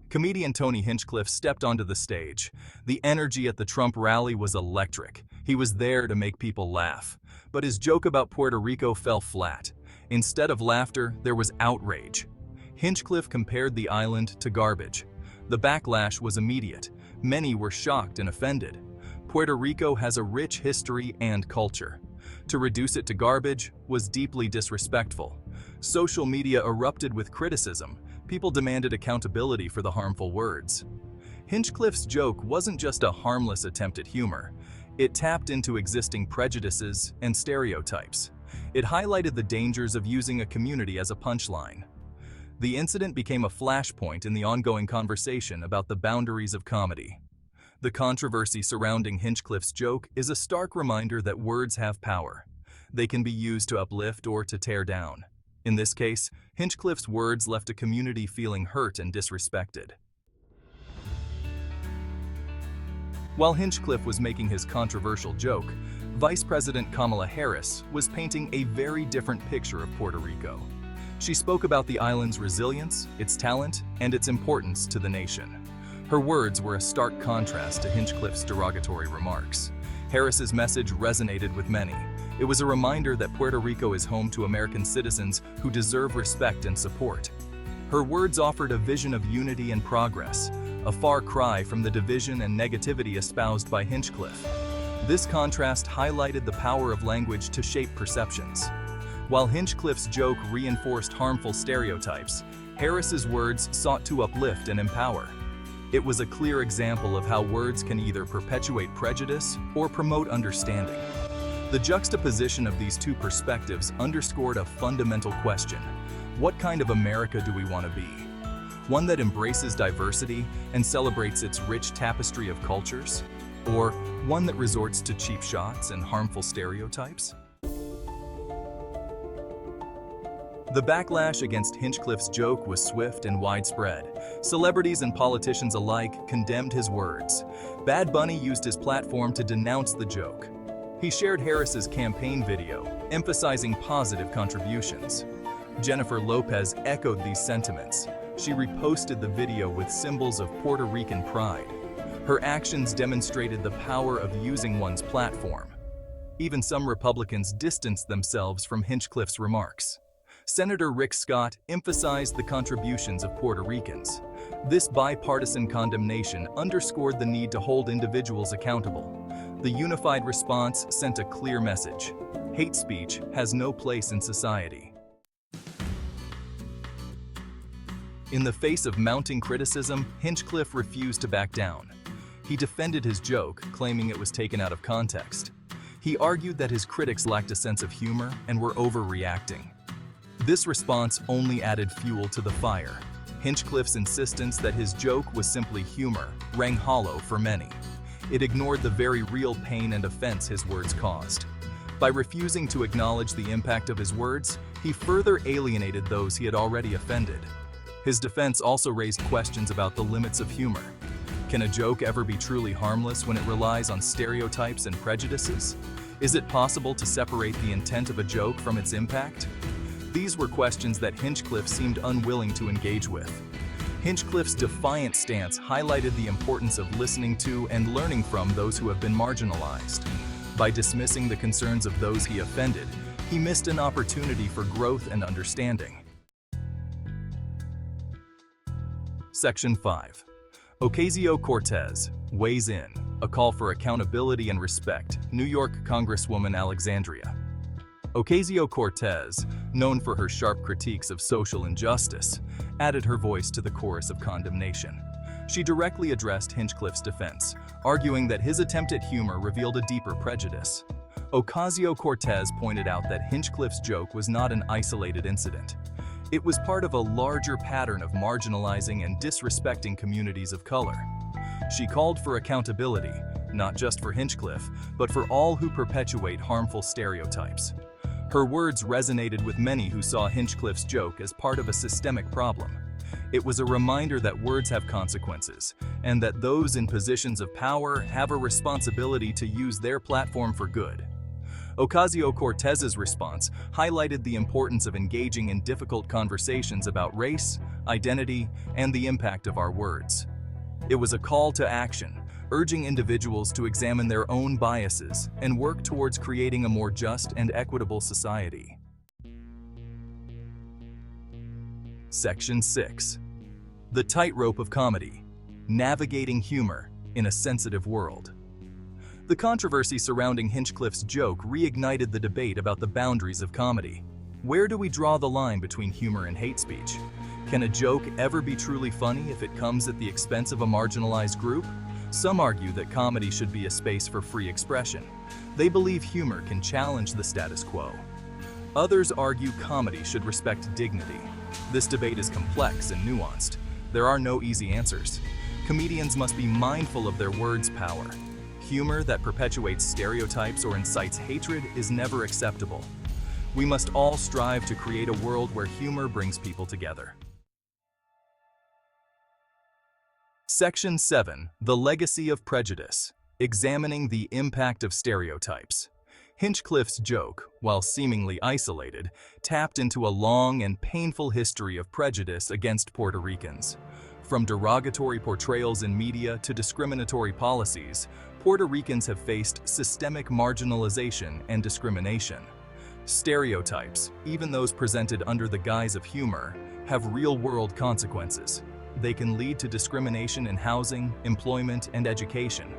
Comedian Tony Hinchcliffe stepped onto the stage. The energy at the Trump rally was electric. He was there to make people laugh. But his joke about Puerto Rico fell flat. Instead of laughter, there was outrage. Hinchcliffe compared the island to garbage. The backlash was immediate. Many were shocked and offended. Puerto Rico has a rich history and culture. To reduce it to garbage was deeply disrespectful. Social media erupted with criticism. People demanded accountability for the harmful words. Hinchcliffe's joke wasn't just a harmless attempt at humor. It tapped into existing prejudices and stereotypes. It highlighted the dangers of using a community as a punchline. The incident became a flashpoint in the ongoing conversation about the boundaries of comedy. The controversy surrounding Hinchcliffe's joke is a stark reminder that words have power. They can be used to uplift or to tear down. In this case, Hinchcliffe's words left a community feeling hurt and disrespected. While Hinchcliffe was making his controversial joke, Vice President Kamala Harris was painting a very different picture of Puerto Rico. She spoke about the island's resilience, its talent, and its importance to the nation. Her words were a stark contrast to Hinchcliffe's derogatory remarks. Harris's message resonated with many. It was a reminder that Puerto Rico is home to American citizens who deserve respect and support. Her words offered a vision of unity and progress, a far cry from the division and negativity espoused by Hinchcliffe. This contrast highlighted the power of language to shape perceptions. While Hinchcliffe's joke reinforced harmful stereotypes, Harris's words sought to uplift and empower. It was a clear example of how words can either perpetuate prejudice or promote understanding. The juxtaposition of these two perspectives underscored a fundamental question. What kind of America do we want to be? One that embraces diversity and celebrates its rich tapestry of cultures? Or one that resorts to cheap shots and harmful stereotypes? The backlash against Hinchcliffe's joke was swift and widespread. Celebrities and politicians alike condemned his words. Bad Bunny used his platform to denounce the joke. He shared Harris's campaign video, emphasizing positive contributions. Jennifer Lopez echoed these sentiments. She reposted the video with symbols of Puerto Rican pride. Her actions demonstrated the power of using one's platform. Even some Republicans distanced themselves from Hinchcliffe's remarks. Senator Rick Scott emphasized the contributions of Puerto Ricans. This bipartisan condemnation underscored the need to hold individuals accountable. The unified response sent a clear message. Hate speech has no place in society. In the face of mounting criticism, Hinchcliffe refused to back down. He defended his joke, claiming it was taken out of context. He argued that his critics lacked a sense of humor and were overreacting. This response only added fuel to the fire. Hinchcliffe's insistence that his joke was simply humor rang hollow for many. It ignored the very real pain and offense his words caused. By refusing to acknowledge the impact of his words, he further alienated those he had already offended. His defense also raised questions about the limits of humor. Can a joke ever be truly harmless when it relies on stereotypes and prejudices? Is it possible to separate the intent of a joke from its impact? These were questions that Hinchcliffe seemed unwilling to engage with. Hinchcliffe's defiant stance highlighted the importance of listening to and learning from those who have been marginalized. By dismissing the concerns of those he offended, he missed an opportunity for growth and understanding. Section 5. Ocasio-Cortez weighs in, a call for accountability and respect, New York Congresswoman Alexandria. Ocasio-Cortez, known for her sharp critiques of social injustice, added her voice to the chorus of condemnation. She directly addressed Hinchcliffe's defense, arguing that his attempt at humor revealed a deeper prejudice. Ocasio-Cortez pointed out that Hinchcliffe's joke was not an isolated incident. It was part of a larger pattern of marginalizing and disrespecting communities of color. She called for accountability, not just for Hinchcliffe, but for all who perpetuate harmful stereotypes. Her words resonated with many who saw Hinchcliffe's joke as part of a systemic problem. It was a reminder that words have consequences, and that those in positions of power have a responsibility to use their platform for good. Ocasio-Cortez's response highlighted the importance of engaging in difficult conversations about race, identity, and the impact of our words. It was a call to action, urging individuals to examine their own biases and work towards creating a more just and equitable society. Section 6. The tightrope of comedy: navigating humor in a sensitive world. The controversy surrounding Hinchcliffe's joke reignited the debate about the boundaries of comedy. Where do we draw the line between humor and hate speech? Can a joke ever be truly funny if it comes at the expense of a marginalized group? Some argue that comedy should be a space for free expression. They believe humor can challenge the status quo. Others argue comedy should respect dignity. This debate is complex and nuanced. There are no easy answers. Comedians must be mindful of their words' power. Humor that perpetuates stereotypes or incites hatred is never acceptable. We must all strive to create a world where humor brings people together. Section 7. The legacy of prejudice: examining the impact of stereotypes. Hinchcliffe's joke, while seemingly isolated, tapped into a long and painful history of prejudice against Puerto Ricans. From derogatory portrayals in media to discriminatory policies, Puerto Ricans have faced systemic marginalization and discrimination. Stereotypes, even those presented under the guise of humor, have real-world consequences. They can lead to discrimination in housing, employment, and education.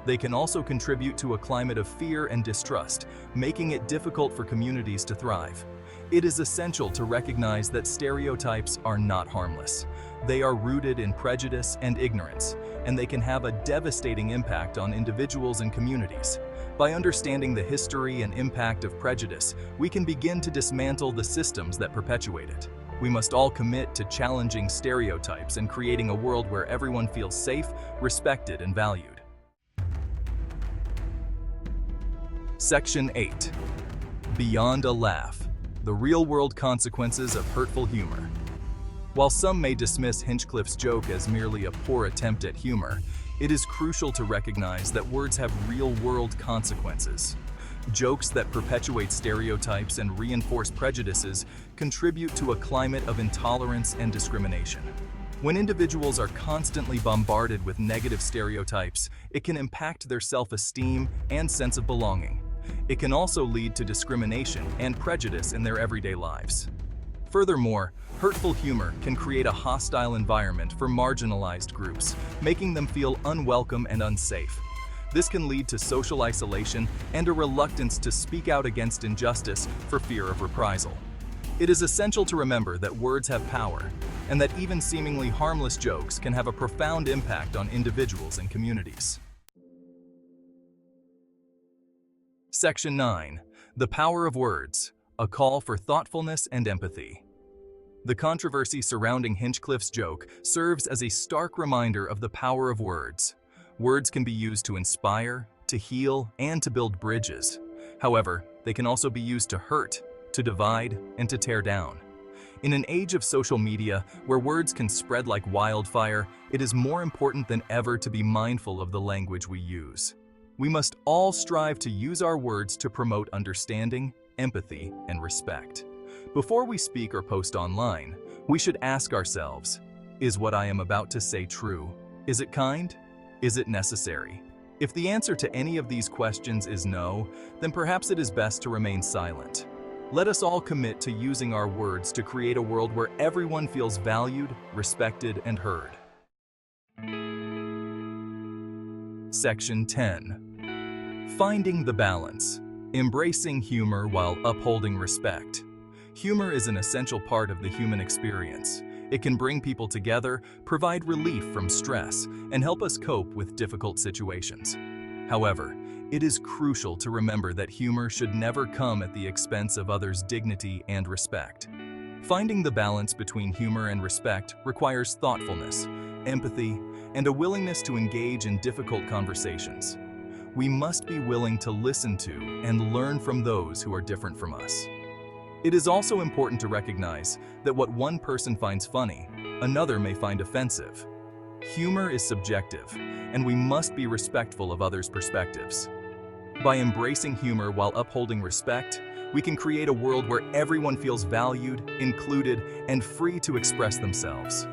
They can also contribute to a climate of fear and distrust, making it difficult for communities to thrive. It is essential to recognize that stereotypes are not harmless. They are rooted in prejudice and ignorance, and they can have a devastating impact on individuals and communities. By understanding the history and impact of prejudice, we can begin to dismantle the systems that perpetuate it. We must all commit to challenging stereotypes and creating a world where everyone feels safe, respected, and valued. Section 8. Beyond a laugh: the real-world consequences of hurtful humor. While some may dismiss Hinchcliffe's joke as merely a poor attempt at humor, it is crucial to recognize that words have real-world consequences. Jokes that perpetuate stereotypes and reinforce prejudices contribute to a climate of intolerance and discrimination. When individuals are constantly bombarded with negative stereotypes, it can impact their self-esteem and sense of belonging. It can also lead to discrimination and prejudice in their everyday lives. Furthermore, hurtful humor can create a hostile environment for marginalized groups, making them feel unwelcome and unsafe. This can lead to social isolation and a reluctance to speak out against injustice for fear of reprisal. It is essential to remember that words have power, and that even seemingly harmless jokes can have a profound impact on individuals and communities. Section 9. The power of words: a call for thoughtfulness and empathy. The controversy surrounding Hinchcliffe's joke serves as a stark reminder of the power of words. Words can be used to inspire, to heal, and to build bridges. However, they can also be used to hurt, to divide, and to tear down. In an age of social media, where words can spread like wildfire, it is more important than ever to be mindful of the language we use. We must all strive to use our words to promote understanding, empathy, and respect. Before we speak or post online, we should ask ourselves, is what I am about to say true? Is it kind? Is it necessary? If the answer to any of these questions is no, then perhaps it is best to remain silent. Let us all commit to using our words to create a world where everyone feels valued, respected, and heard. Section 10. Finding the balance: embracing humor while upholding respect. Humor is an essential part of the human experience. It can bring people together, provide relief from stress, and help us cope with difficult situations. However, it is crucial to remember that humor should never come at the expense of others' dignity and respect. Finding the balance between humor and respect requires thoughtfulness, empathy, and a willingness to engage in difficult conversations. We must be willing to listen to and learn from those who are different from us. It is also important to recognize that what one person finds funny, another may find offensive. Humor is subjective, and we must be respectful of others' perspectives. By embracing humor while upholding respect, we can create a world where everyone feels valued, included, and free to express themselves.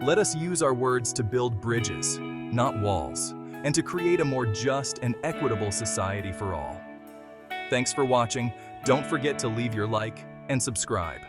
Let us use our words to build bridges, not walls, and to create a more just and equitable society for all. Thanks for watching. Don't forget to leave your like and subscribe.